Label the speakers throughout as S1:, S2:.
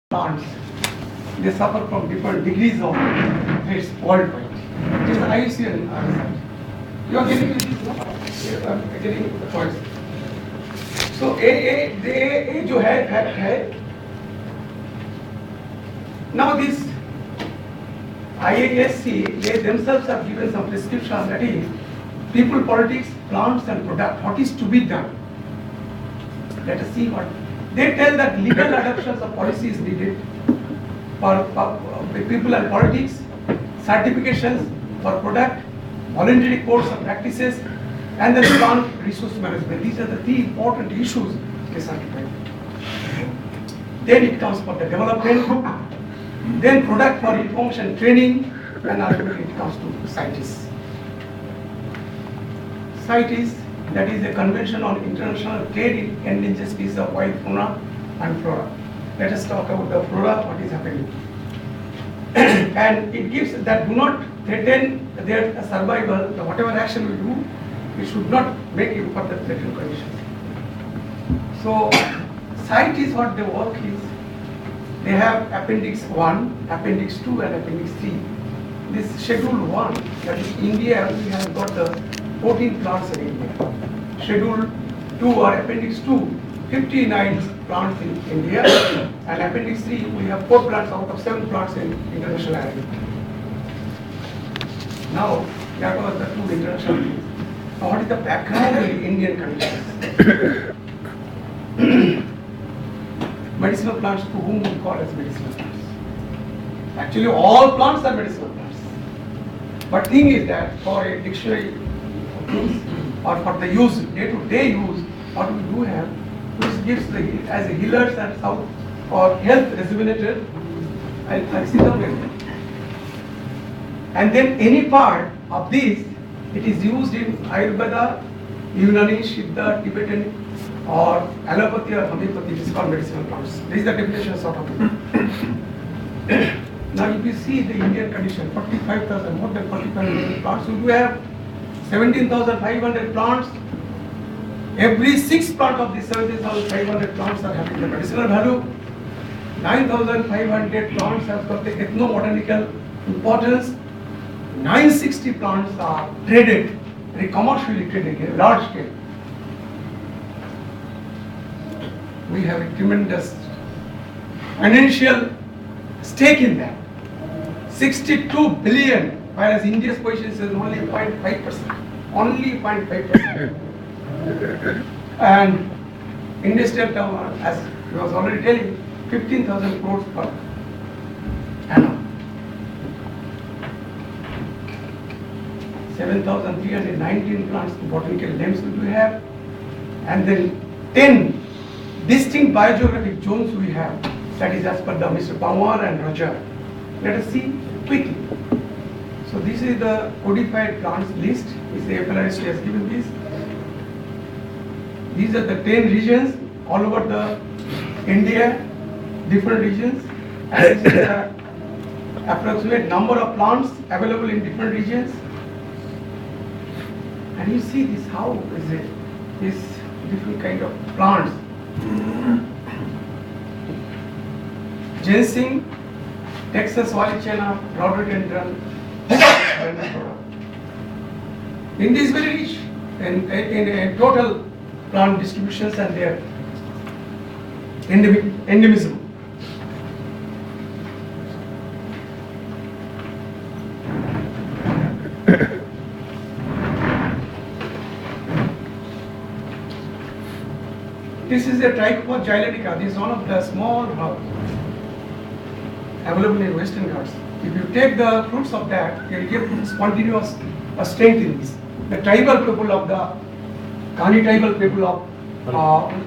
S1: plants, they suffer from different degrees of threats worldwide. It is IUCN research. You are getting this, no? Yes, I am getting the points. So A जो है now this IASC, they themselves have given some prescription, that is people, politics, plants and product, what is to be done. Let us see what they tell, that legal adoptions of policy is needed for people and politics, certifications for product, voluntary codes of practices, and then plant resource management. These are the three important issues they certify. Then it comes for the development, then product for information training, and ultimately it comes to CITES. CITES, that is a convention on international trade in endangered species of wild fauna and flora. Let us talk about the flora, what is happening. And it gives that do not threaten their survival, whatever action we do, we should not make it for the threatened conditions. So, CITES, what their work is, they have Appendix 1, Appendix 2 and Appendix 3. This Schedule 1, that is India, we have got the 14 plants in India. Schedule 2 or Appendix 2, 59 plants in India, and Appendix 3, we have 4 plants out of 7 plants in international area. Now, that was the 2 international things. Now, what is the background of the Indian conditions? Medicinal plants, to whom we call as medicinal plants. Actually, all plants are medicinal plants. But thing is that for a dictionary use or for the use, day-to-day use, what we do have, which gives as a healers and south or health rejuvenator, I'll see the way. And then any part of this, it is used in Ayurveda, Unani, Siddha, Tibetan, or allopathy or homeopathy. It is called medicinal plants. This is the definition sort of it. Now if you see the Indian condition, 45,000, more than 45,000 plants, so we have 17,500 plants. Every 6 plant of these 17,500 plants are having the medicinal value. 9,500 plants have got the ethno-botanical importance. 960 plants are traded, very commercially traded in large scale. We have a tremendous financial stake in that. 62 billion, whereas India's position is only 0.5%. Only 0.5%. And industrial term, as I was already telling, 15,000 crores per annum. 7,319 plants, botanical names we have, and then 10 distinct biogeographic zones we have. That is as per the Mr. Pawar and Roger. Let us see quickly. So this is the codified plants list. This is the FLRST has given this. These are the 10 regions all over the India, different regions. And this is the approximate number of plants available in different regions. And you see this, how is it? This different kind of plants. Ginseng, Texas Wallichia, rhododendron. India is very rich in total plant distributions and their endemism. This is a Trichopa gylatica. This is one of the small herbs available in Western Ghats. If you take the fruits of that, you will get spontaneous strength in this. The tribal people of the Kani tribal people of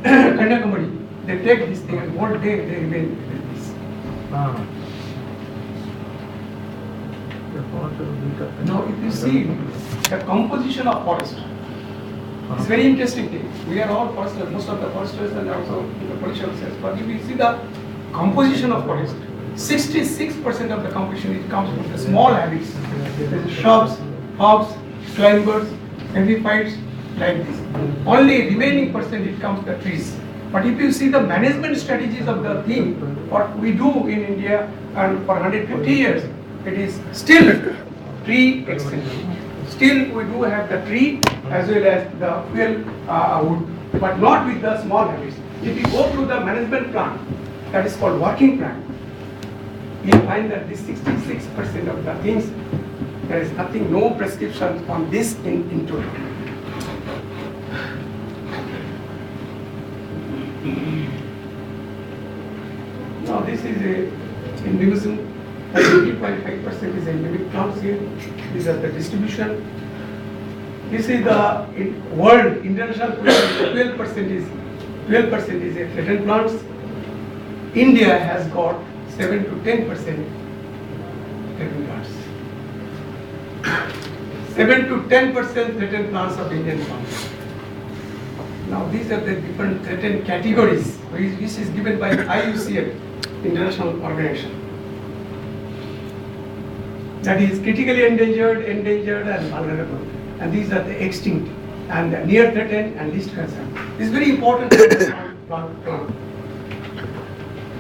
S1: Kanyakumari, they take this thing and whole day they remain with this. Now if you see the composition of forest, it's very interesting thing. We are all foresters, most of the foresters and also the political sense. But if you see the composition of forest, 66% of the composition it comes from the small habits. Shrubs, herbs, climbers, epiphytes, like this. Only remaining percent it comes the trees. But if you see the management strategies of the thing, what we do in India and for 150 years, it is still tree extension. Still we do have the tree as well as the fuel wood, but not with the small habits. If you go to the management plan, that is called working plan, you find that this 66% of the things, there is nothing, no prescription on this in total. Now this is a Hinduism, 80.5% is endemic plants here. These are the distribution. This is the world international 12% is a threatened plants. India has got 7 to 10% threatened plants. 7 to 10% threatened plants of Indian plants. Now these are the different threatened categories, which is given by IUCN, International Organization. That is critically endangered, and vulnerable. And these are the extinct, and the near threatened and least concerned. This is very important plant.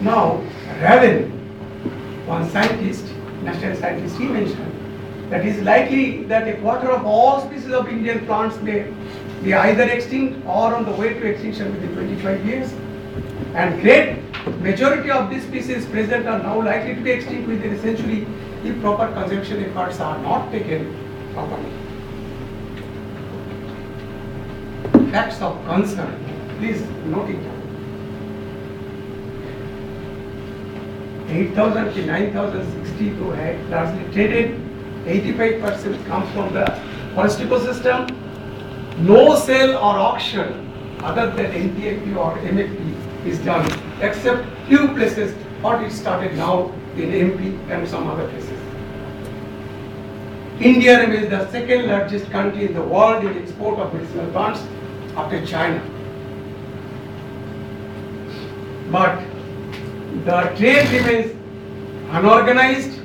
S1: Now, Raven, one scientist, national scientist, he mentioned that it is likely that a quarter of all species of Indian plants may be either extinct or on the way to extinction within 25 years. And great majority of these species present are now likely to be extinct within a century if proper conservation efforts are not taken properly. Facts of concern, please note it down. 8,000 to 9,062 have largely traded. 85% comes from the forest ecosystem. No sale or auction other than NTFP or MFP is done, except few places, or it started now in MP and some other places. India remains the second largest country in the world in export of medicinal plants after China. But the trade remains unorganized,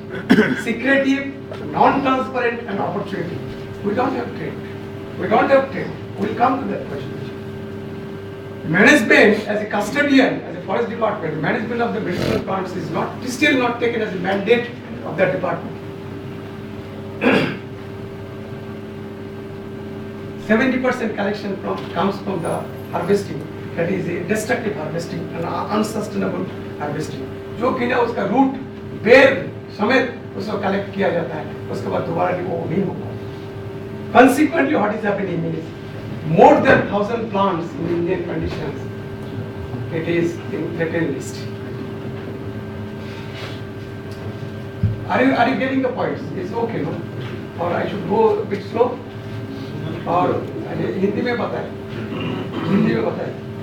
S1: secretive, non-transparent and opportunity. We don't have trade. We'll come to that question. Management as a custodian, as a forest department, management of the medicinal plants is still not taken as a mandate of that department. 70% collection comes from the harvesting, that is a destructive harvesting and unsustainable harvesting. जो कि ना उसका root बेर समेत उसको collect किया जाता है, उसके बाद दोबारा वो नहीं होगा. Consequently, what is happening is more than 1,000 plants in Indian conditions, it is in threatened list. Are you getting the points? It's okay, no? Or I should go a bit slow? और हिंदी में बताएं,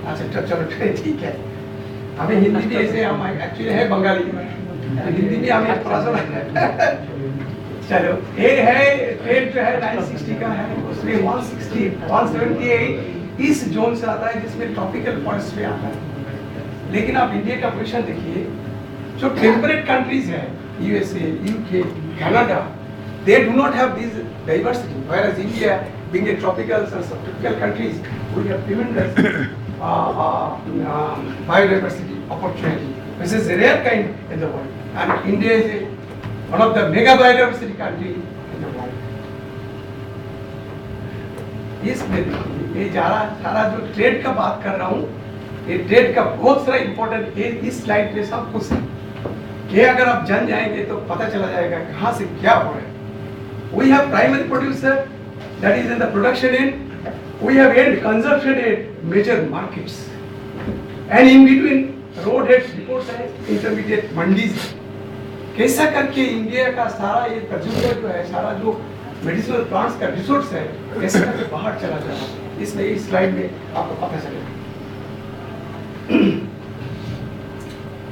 S1: अच्छा चलो ठीक है. हमें हिंदी भी ऐसे हम एक्चुअली है बंगाली, हिंदी भी हमें थोड़ा सा चलो. ये है ट्रेड जो है 960 का है, उसमें 178 इस जोन से आता है जिसमें ट्रॉपिकल फॉरेस्ट में आता है. लेकिन आप इंडिया का पोजीशन देखिए, जो टेम्परेट कंट्रीज है, USA, UK, Canada, they do not have this diversity, whereas India, being a tropical and subtropical countries, we have tremendous biodiversity opportunity. This is a rare kind in the world, and India is one of the mega biodiversity country in the world. इसमें ये सारा जो trade का बात कर रहा हूँ, ये ट्रेड का बहुत सारा इम्पोर्टेंट है. इस स्लाइड पे सब कुछ है. ये अगर आप जान जाएंगे तो पता चला जाएगा कहाँ से क्या हो रहा है. We have primary producer, that is in the production end. We have end consumption end, major markets, and in between road heads, depots है, intermediate मंडीज. कैसा करके इंडिया का सारा ये कंज्यूमर जो है, सारा जो मेडिसिनल प्लांट्स का रिसोर्स है, कैसे करके बाहर चला जा रहा है, इसमें इस स्लाइड में आपको पता चलेगा.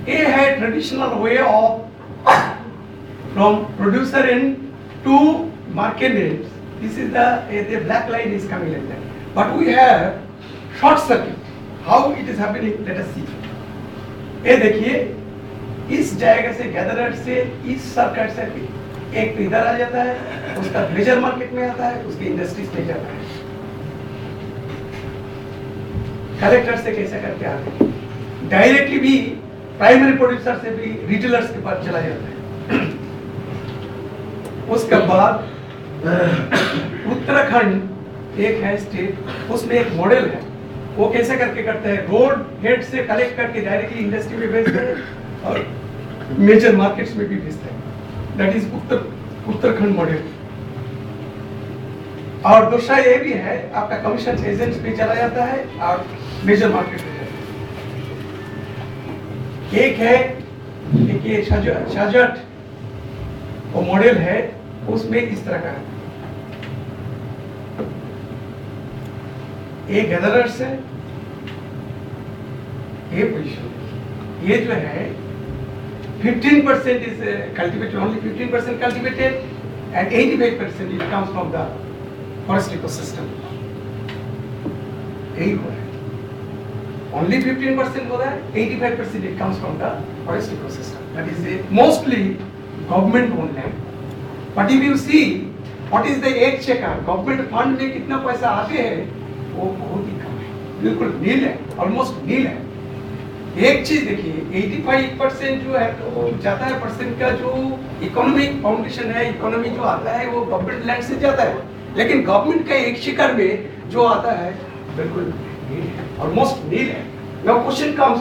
S1: ये है traditional way of from producer and to market ends. This is the black line is coming like that. But we have short circuit. How it is happening? Let us see. ये देखिए, इस जगह से गैदरर से इस circuit से एक इधर आ जाता है, उसका मेजर मार्केट में आता है, उसकी इंडस्ट्रीज में जाता है. कलेक्टर से कैसे करके आते हैं, डायरेक्टली भी प्राइमरी प्रोड्यूसर से भी रिटेलर्स के पास चला जाता है। उसके बाद उत्तराखंड एक है स्टेट, उसमें एक मॉडल है, वो कैसे करके करते हैं, रोड हेड से कलेक्ट करके डायरेक्टली इंडस्ट्री में भेजते हैं और मेजर मार्केट्स में भी भेजते हैं। That is Uttarakhand model. और दूसरा ये भी है, आपका कमीशन एजेंट्स पे चला जाता है और मेजर मार्केट में जाता है। एक है, एक ये शाहजट वो मॉडल है, उसमें इस तरह का है, एक गैदरर्स है, ये पोजीशन, ये जो है 15% is cultivated, only 15% cultivated and 85% it comes from the forest ecosystem. यही हो रहा है, only 15% हो रहा है, 85% it comes from the forest ecosystem. That is mostly government owned land. But if you see what is the exchequer, government fund में कितना पैसा आते हैं, वो बहुत ही कम है, बिल्कुल नील है, ऑलमोस्ट नील है। एक चीज देखिए, 85% जो है तो जाता है परसेंट का जो इकोनॉमिक फाउंडेशन है, इकोनॉमी जो आता है वो गवर्नमेंट लैंड से जाता है, लेकिन गवर्नमेंट का एक शिकार में जो आता है बिल्कुल नील है, ऑलमोस्ट नील है। Now question comes,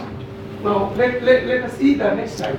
S1: now let us see the next slide.